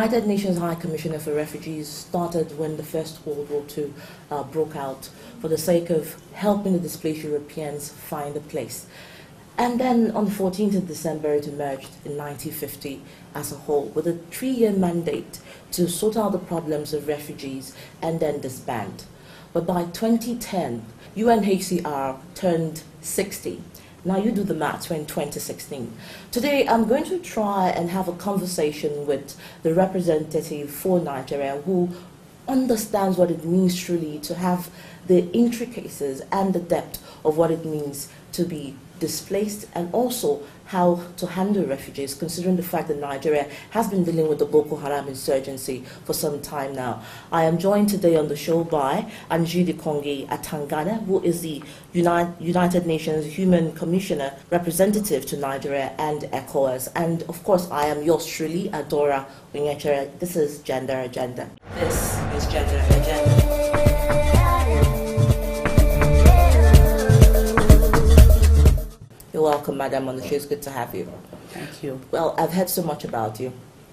United Nations High Commissioner for Refugees started when the First World War II broke out for the sake of helping the displaced Europeans find a place. And then on the 14th of December, it emerged in 1950 as a whole with a 3-year mandate to sort out the problems of refugees and then disband. But by 2010, UNHCR turned 60. Now you do the maths, we're in 2016. Today I'm going to try and have a conversation with the representative for Nigeria who understands what it means truly to have the intricacies and the depth of what it means to be displaced, and also how to handle refugees, considering the fact that Nigeria has been dealing with the Boko Haram insurgency for some time now. I am joined today on the show by Njidi Kongi Atangana, who is the United Nations Human Commissioner Representative to Nigeria and ECOWAS. And of course, I am yours truly, ADAORA ONYECHERE. This is Gender Agenda. This is Gender Agenda. You're welcome, Madam, on the show. It's good to have you. Thank you. Well, I've heard so much about you.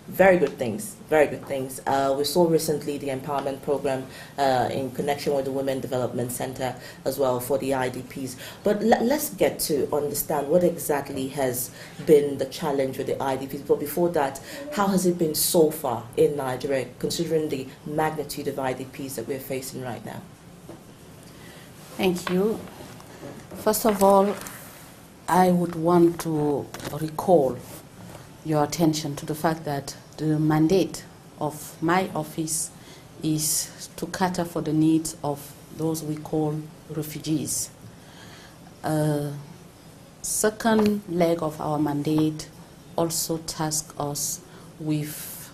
Very good things, very good things. We saw recently the empowerment program in connection with the Women Development Center as well for the IDPs. But let's get to understand what exactly has been the challenge with the IDPs. But before that, how has it been so far in Nigeria, considering the magnitude of IDPs that we're facing right now? Thank you. First of all, I would want to recall your attention to the fact that the mandate of my office is to cater for the needs of those we call refugees. Second leg of our mandate also tasks us with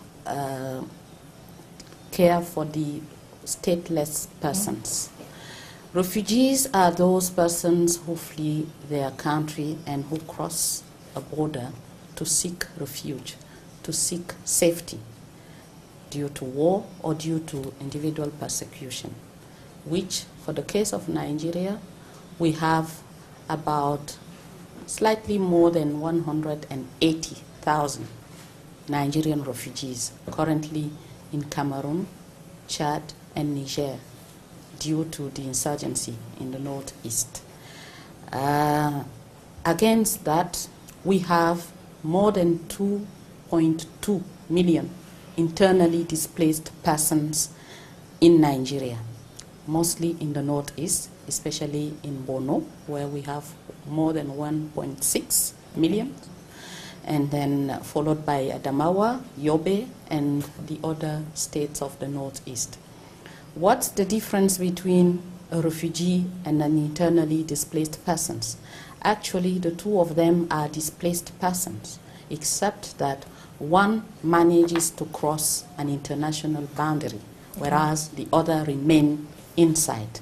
care for the stateless persons. Refugees are those persons who flee their country and who cross a border to seek refuge, to seek safety due to war or due to individual persecution, which for the case of Nigeria, we have about slightly more than 180,000 Nigerian refugees currently in Cameroon, Chad, and Niger, due to the insurgency in the northeast. Against that, we have more than 2.2 million internally displaced persons in Nigeria, mostly in the northeast, especially in Borno, where we have more than 1.6 million, and then followed by Adamawa, Yobe, and the other states of the northeast. What's the difference between a refugee and an internally displaced person? Actually, the two of them are displaced persons, except that one manages to cross an international boundary, whereas the other remain inside.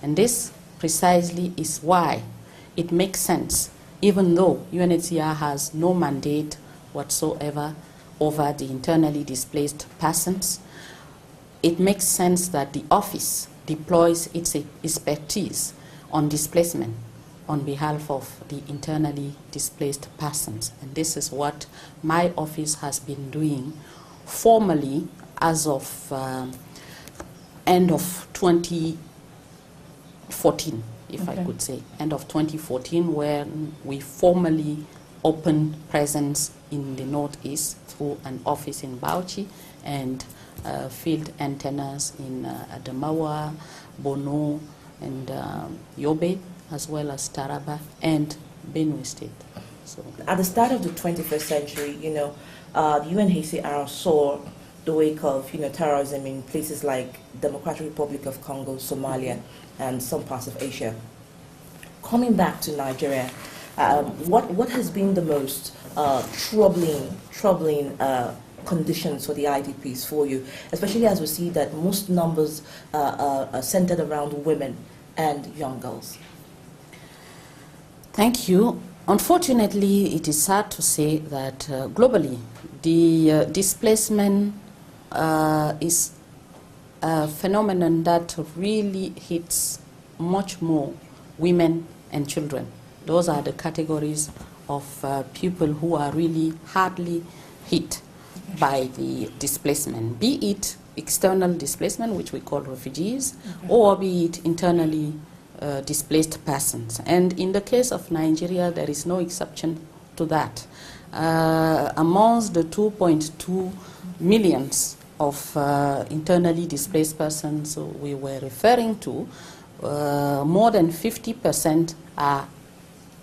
And this precisely is why it makes sense, even though UNHCR has no mandate whatsoever over the internally displaced persons. It makes sense that the office deploys its expertise on displacement on behalf of the internally displaced persons. And this is what my office has been doing formally as of end of 2014, if I could say, end of 2014, where we formally opened presence in the Northeast through an office in Bauchi and field antennas in Adamawa, Borno, and Yobe, as well as Taraba and Benue State. So, at the start of the 21st century, the UNHCR saw the wake of terrorism in places like Democratic Republic of Congo, Somalia, and some parts of Asia. Coming back to Nigeria, what has been the most troubling conditions for the IDPs for you, especially as we see that most numbers are centered around women and young girls? Thank you. Unfortunately, it is sad to say that globally, the displacement is a phenomenon that really hits much more women and children. Those are the categories of people who are really hardly hit by the displacement, be it external displacement, which we call refugees, or be it internally displaced persons. And in the case of Nigeria, there is no exception to that. Amongst the 2.2 millions of internally displaced persons we were referring to, more than 50% are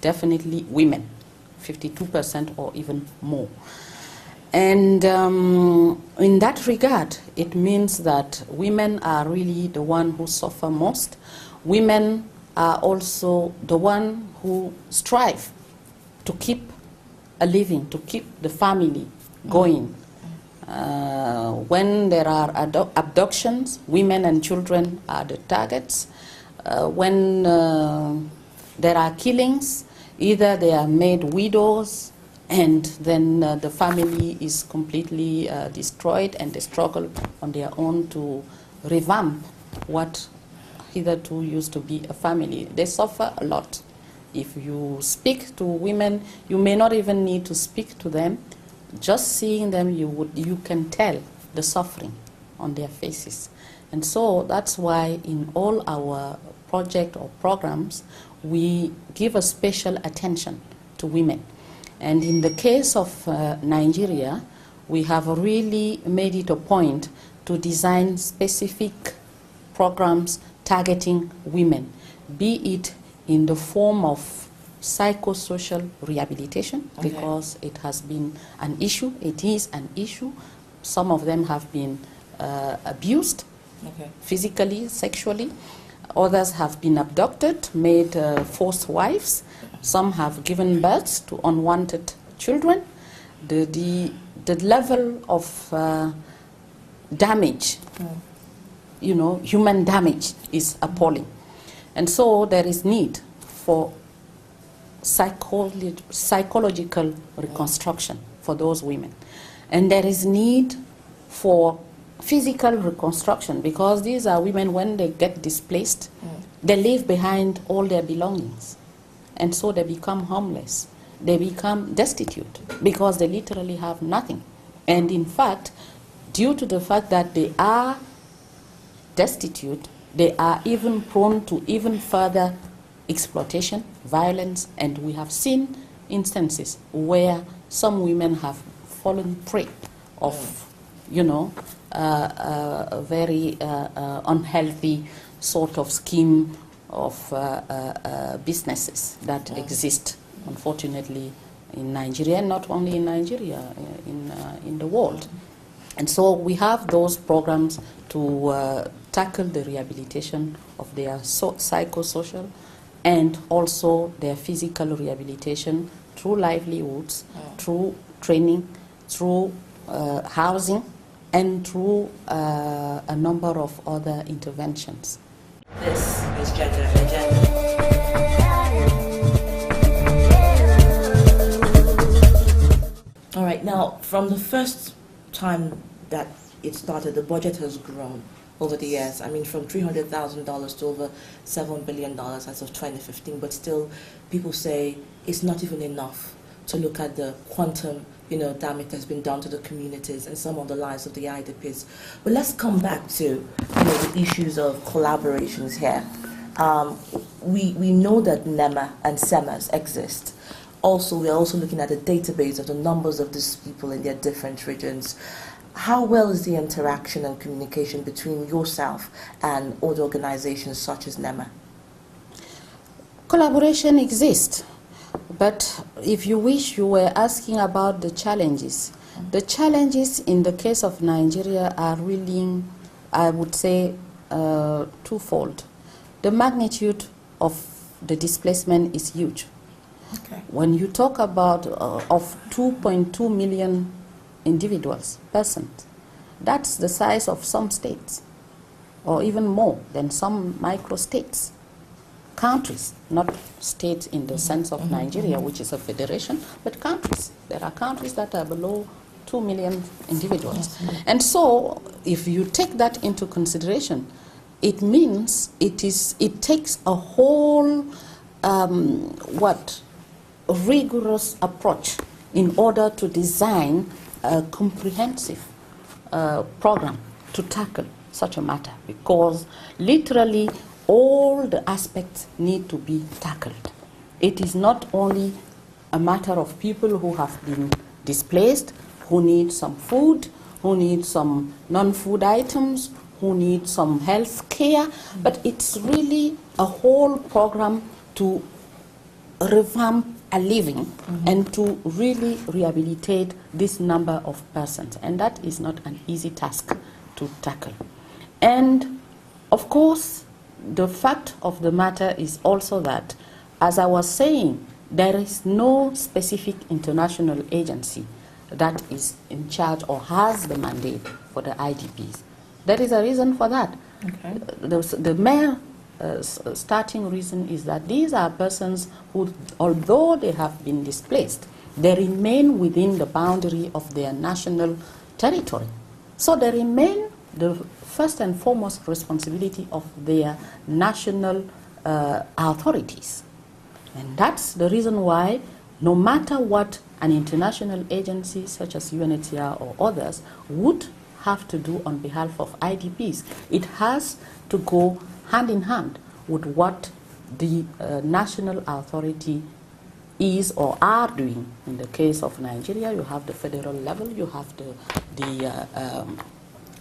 definitely women, 52% or even more. And in that regard, it means that women are really the one who suffer most. Women are also the one who strive to keep a living, to keep the family going. When there are abductions, women and children are the targets. When there are killings, either they are made widows and then the family is completely destroyed and they struggle on their own to revamp what hitherto used to be a family. They suffer a lot. If you speak to women, you may not even need to speak to them. Just seeing them, you can tell the suffering on their faces. And so that's why in all our project or programs, we give a special attention to women. And in the case of Nigeria, we have really made it a point to design specific programs targeting women, be it in the form of psychosocial rehabilitation, because it has been an issue, it is an issue. Some of them have been abused physically, sexually. Others have been abducted, made forced wives. Some have given birth to unwanted children. The level of damage, human damage is appalling. And so there is need for psychological reconstruction for those women. And there is need for physical reconstruction, because these are women, when they get displaced, they leave behind all their belongings. And so they become homeless. They become destitute because they literally have nothing. And in fact, due to the fact that they are destitute, they are even prone to even further exploitation, violence, and we have seen instances where some women have fallen prey of, a very unhealthy sort of scheme of businesses that exist, unfortunately, in Nigeria, and not only in Nigeria, in the world. And so we have those programs to tackle the rehabilitation of their psychosocial and also their physical rehabilitation through livelihoods, through training, through housing, and through a number of other interventions. This is Gender Agenda. All right, now, from the first time that it started, the budget has grown over the years. I mean, from $300,000 to over $7 billion as of 2015, but still people say it's not even enough to look at the quantum, damage that's been done to the communities and some of the lives of the IDPs. But let's come back to, the issues of collaborations here. We know that NEMA and SEMAs exist. Also, we're also looking at a database of the numbers of these people in their different regions. How well is the interaction and communication between yourself and other organizations such as NEMA? Collaboration exists, but if you wish, you were asking about the challenges. The challenges in the case of Nigeria are really, I would say, twofold. The magnitude of the displacement is huge. When you talk about of 2.2 million individuals, persons, that's the size of some states, or even more than some micro-states. Countries, not states in the sense of Nigeria, which is a federation, but countries. There are countries that are below 2 million individuals. And so, if you take that into consideration, it means it takes a whole, rigorous approach in order to design a comprehensive program to tackle such a matter, because literally all the aspects need to be tackled. It is not only a matter of people who have been displaced, who need some food, who need some non-food items, who need some health care, but it's really a whole program to revamp a living and to really rehabilitate this number of persons. And that is not an easy task to tackle. And of course, the fact of the matter is also that, as I was saying, there is no specific international agency that is in charge or has the mandate for the IDPs. There is a reason for that. Okay. The mere starting reason is that these are persons who, although they have been displaced, they remain within the boundary of their national territory. So they remain the first and foremost responsibility of their national authorities. And that's the reason why, no matter what an international agency such as UNHCR or others would have to do on behalf of IDPs, it has to go hand in hand with what the national authority is or are doing. In the case of Nigeria, you have the federal level, you have the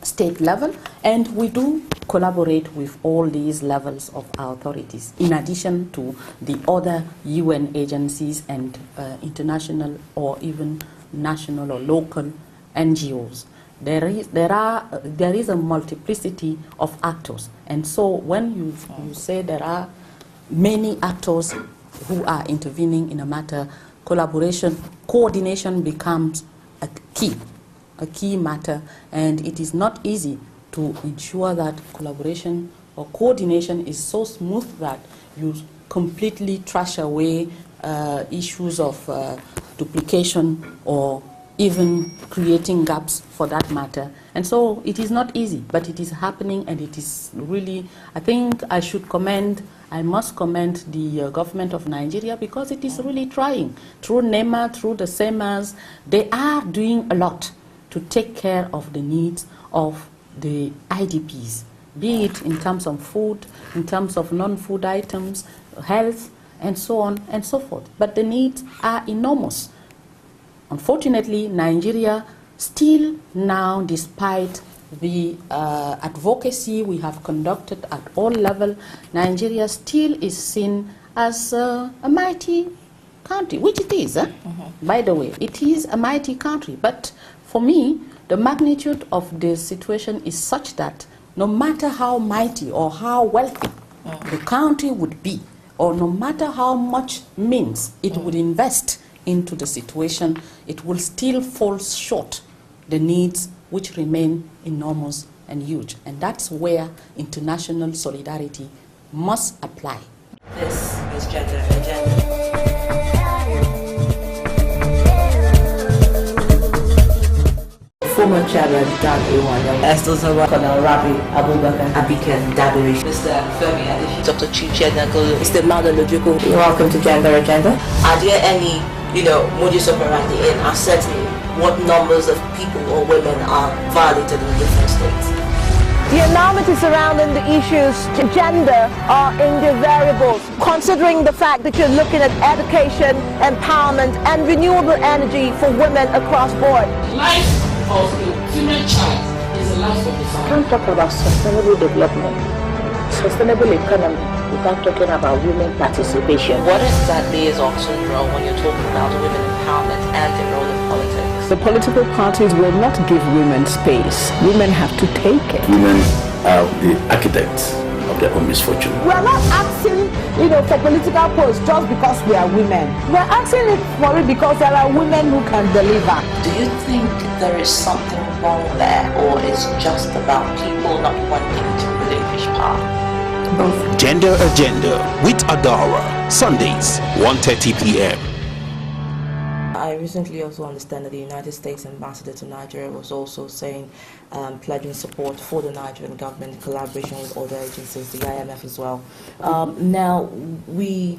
state level, and we do collaborate with all these levels of authorities, in addition to the other UN agencies and international or even national or local NGOs. There is a multiplicity of actors, and so when you say there are many actors who are intervening in a matter, collaboration, coordination becomes a key matter, and it is not easy to ensure that collaboration or coordination is so smooth that you completely trash away issues of duplication or even creating gaps for that matter. And so it is not easy, but it is happening, and it is really, I think I must commend the government of Nigeria, because it is really trying. Through NEMA, through the SEMAs, they are doing a lot to take care of the needs of the IDPs, be it in terms of food, in terms of non-food items, health, and so on and so forth. But the needs are enormous. Unfortunately, Nigeria still now, despite the advocacy we have conducted at all levels, Nigeria still is seen as a mighty country, which it is. By the way, it is a mighty country. But for me, the magnitude of the situation is such that no matter how mighty or how wealthy the country would be, or no matter how much means it would invest into the situation, it will still fall short the needs, which remain enormous and huge. And that's where international solidarity must apply. This is Gender Agenda. Former Chairman ADAORA ONYECHERE, Esther Colonel Rabi Abubakar Abikan Dabiri, Mr. Femi Adeshi, Dr. Chiche Nagolo, Mr. Mada Lojuku. Welcome to Gender Agenda. Are there any, modus operandi in ascertaining what numbers of people or women are violated in different states? The enormity surrounding the issues to gender are in the variables, considering the fact that you're looking at education, empowerment, and renewable energy for women across board. Life of a female child is a life of the family. Can't talk about sustainable development, sustainable economy, without talking about women participation. What exactly is Oxford when you're talking about women empowerment and the role of politics? The political parties will not give women space. Women have to take it. Women are the architects of their own misfortune. We are not asking, for political posts just because we are women. We are asking it for it because there are women who can deliver. Do you think there is something wrong there, or it's just about people not wanting to relinquish power? Both. Gender Agenda with ADAORA, Sundays, 1:30 p.m. I recently also understand that the United States ambassador to Nigeria was also saying, pledging support for the Nigerian government in collaboration with other agencies, the IMF as well. Now, we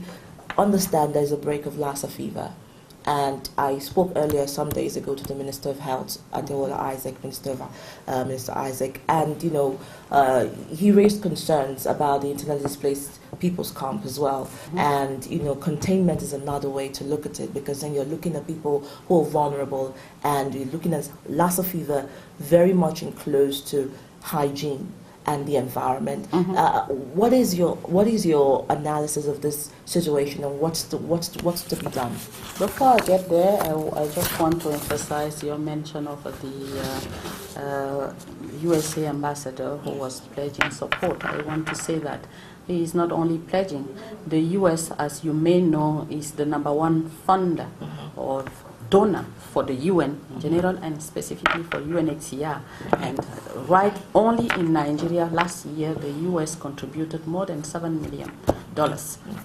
understand there's a break of Lassa fever And I spoke earlier some days ago to the Minister of Health, ADAORA Minister Isaac, and he raised concerns about the internally displaced people's camp as well. And containment is another way to look at it, because then you're looking at people who are vulnerable, and you're looking at Lassa fever very much enclosed to hygiene and the environment. What is your analysis of this situation, and what's to be done? Before I get there, I just want to emphasize your mention of the USA ambassador who was pledging support. I want to say that he is not only pledging. The US, as you may know, is the #1 funder or donor for the UN in general, and specifically for UNHCR. And right only in Nigeria last year, the US contributed more than $7 million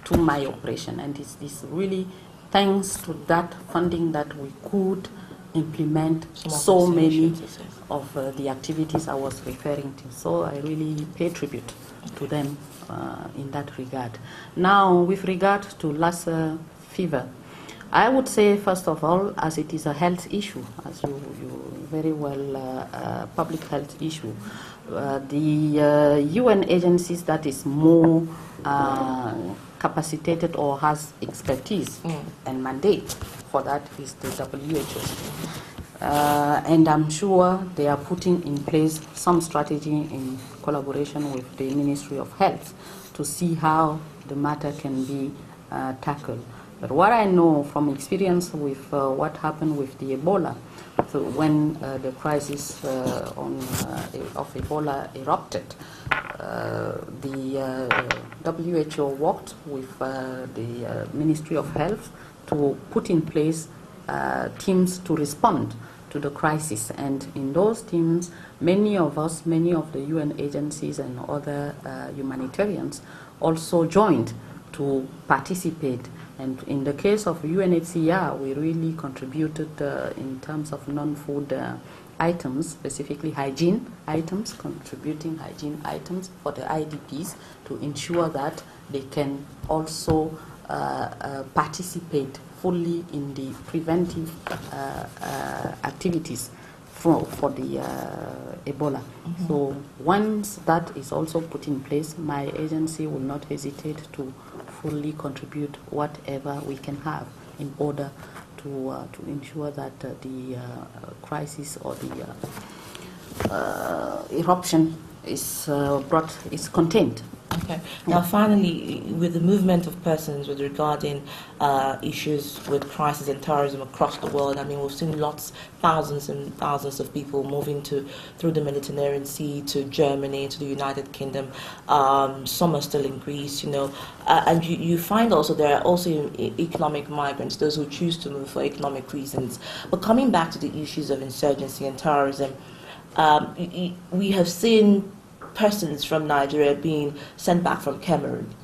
to my operation. And it's really thanks to that funding that we could implement so many of the activities I was referring to. So I really pay tribute to them in that regard. Now, with regard to Lassa fever, I would say, first of all, as it is a health issue, as you very well, public health issue, the UN agencies that is more capacitated or has expertise and mandate for that is the WHO. And I'm sure they are putting in place some strategy in collaboration with the Ministry of Health to see how the matter can be tackled. But what I know from experience with what happened with the Ebola, so when the crisis of Ebola erupted, the WHO worked with the Ministry of Health to put in place teams to respond to the crisis. And in those teams, many of the UN agencies and other humanitarians also joined to participate. And in the case of UNHCR, we really contributed in terms of non-food items, specifically hygiene items, contributing hygiene items for the IDPs to ensure that they can also participate fully in the preventive activities for the Ebola. So once that is also put in place, my agency will not hesitate to fully contribute whatever we can have in order to ensure that the crisis or the eruption is contained. Okay. Now, finally, with the movement of persons with regarding issues with crisis and terrorism across the world, I mean, we've seen thousands and thousands of people moving through the Mediterranean Sea to Germany, to the United Kingdom. Some are still in Greece, and you find also there are also economic migrants, those who choose to move for economic reasons. But coming back to the issues of insurgency and terrorism, we have seen persons from Nigeria being sent back from Cameroon,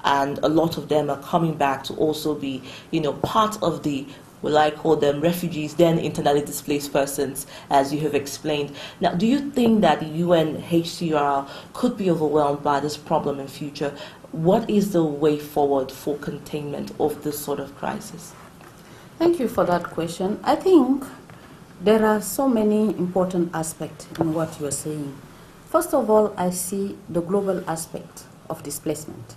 and a lot of them are coming back to also be, part of the, will I call them refugees, then internally displaced persons, as you have explained. Now, do you think that the UNHCR could be overwhelmed by this problem in future? What is the way forward for containment of this sort of crisis? Thank you for that question. I think there are so many important aspects in what you are saying. First of all, I see the global aspect of displacement.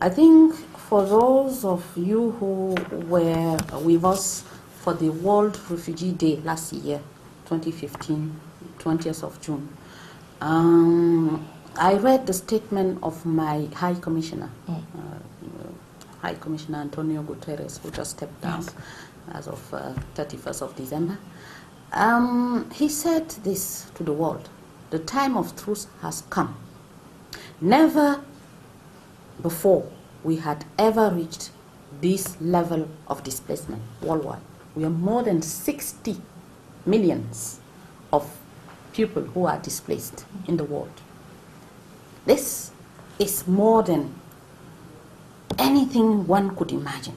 I think for those of you who were with us for the World Refugee Day last year, 2015, 20th of June, I read the statement of my High Commissioner, High Commissioner Antonio Guterres, who just stepped down as of 31st of December. He said this to the world: the time of truth has come. Never before we had ever reached this level of displacement worldwide. We are more than 60 millions of people who are displaced in the world. This is more than anything one could imagine.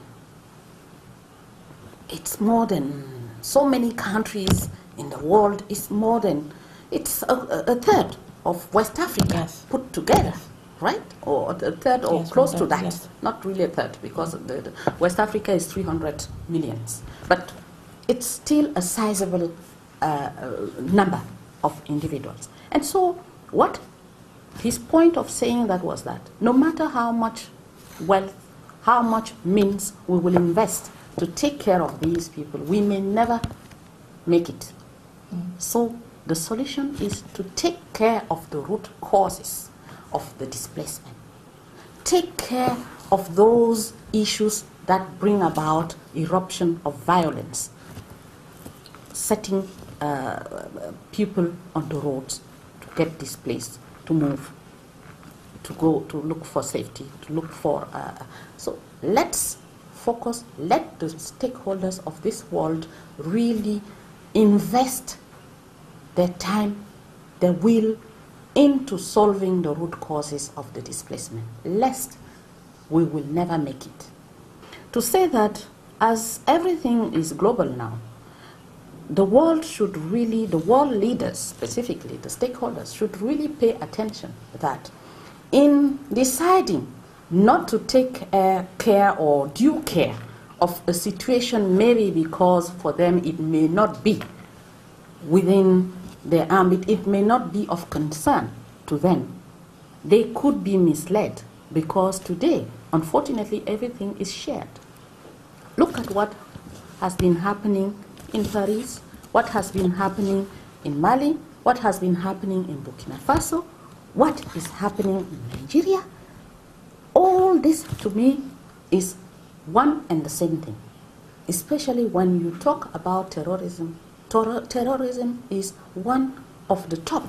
It's more than so many countries in the world. It's more than, it's a third of West Africa put together. right? Or a third, or yes, close to that. Yes. Not really a third, because the West Africa is 300 millions. But it's still a sizable number of individuals. And so what his point of saying that was that no matter how much wealth, how much means we will invest to take care of these people, we may never make it. So the solution is to take care of the root causes of the displacement. Take care of those issues that bring about eruption of violence, setting people on the roads to get displaced, to move, to go to look for safety, to look for... so let's focus, let the stakeholders of this world really invest their time, their will into solving the root causes of the displacement, lest we will never make it. To say that as everything is global now, the world should really, the world leaders specifically, the stakeholders, should really pay attention that in deciding not to take care or due care of a situation, maybe because for them it may not be within their ambit, it may not be of concern to them. They could be misled because today, unfortunately, everything is shared. Look at what has been happening in Paris, what has been happening in Mali, what has been happening in Burkina Faso, what is happening in Nigeria. All this, to me, is one and the same thing, especially when you talk about terrorism. Terrorism is one of the top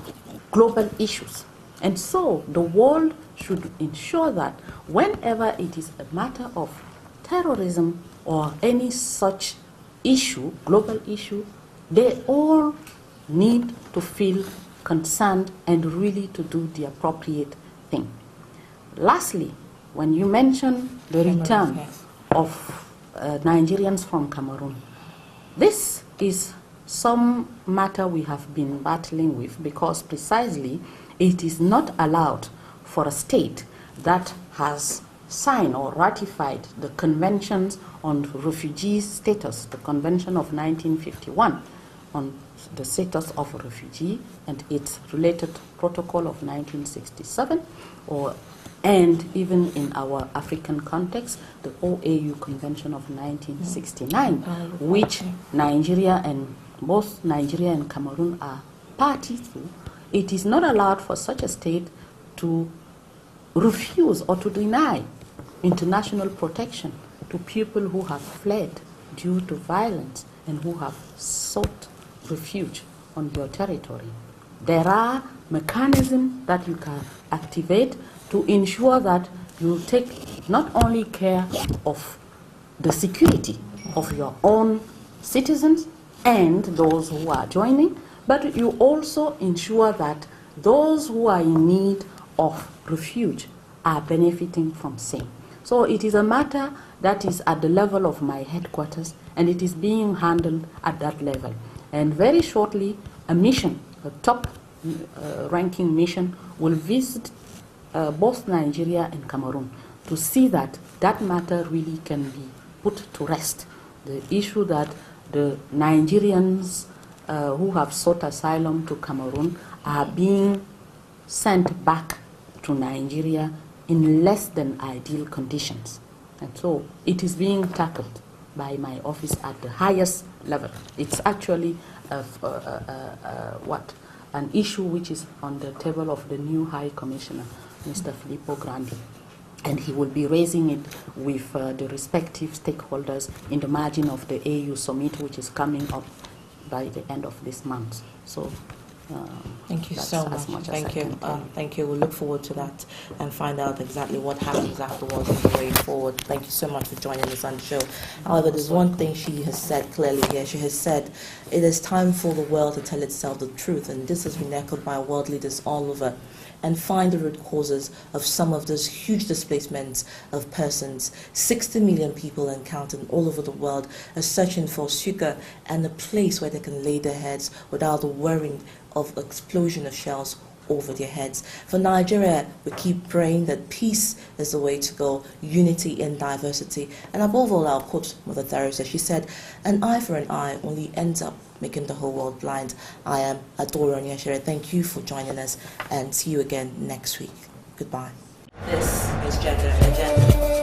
global issues. And so the world should ensure that whenever it is a matter of terrorism or any such issue, global issue, they all need to feel concerned and really to do the appropriate thing. Lastly, when you mention the return of Nigerians from Cameroon, this is some matter we have been battling with, because precisely it is not allowed for a state that has signed or ratified the conventions on refugee status, the Convention of 1951 on the status of a refugee and its related protocol of 1967, and even in our African context, the OAU Convention of 1969, which Nigeria and both Nigeria and Cameroon are party to. It is not allowed for such a state to refuse or to deny international protection to people who have fled due to violence and who have sought refuge on your territory. There are mechanisms that you can activate to ensure that you take not only care of the security of your own citizens and those who are joining, but you also ensure that those who are in need of refuge are benefiting from same. So it is a matter that is at the level of my headquarters, and it is being handled at that level. And very shortly, a mission, a top ranking mission, will visit both Nigeria and Cameroon to see that that matter really can be put to rest. The issue that the Nigerians who have sought asylum to Cameroon are being sent back to Nigeria in less than ideal conditions. And so it is being tackled by my office at the highest level. It's actually an issue which is on the table of the new High Commissioner, Mr. Filippo Grandi. And he will be raising it with the respective stakeholders in the margin of the AU summit, which is coming up by the end of this month. So thank you so much. Thank you. Thank you. We'll look forward to that and find out exactly what happens afterwards and the way forward. Thank you so much for joining us on the show. However, there's one thing she has said clearly here. She has said it is time for the world to tell itself the truth, and this has been echoed by world leaders all over, and find the root causes of some of those huge displacements of persons. 60 million people and counting all over the world are searching for succor and a place where they can lay their heads without the worrying of explosion of shells over their heads. For Nigeria, we keep praying that peace is the way to go, unity in diversity. And above all, I'll quote Mother Teresa. She said, "An eye for an eye only ends up making the whole world blind." I am ADAORA ONYECHERE. Thank you for joining us, and see you again next week. Goodbye. This is Gender Agenda.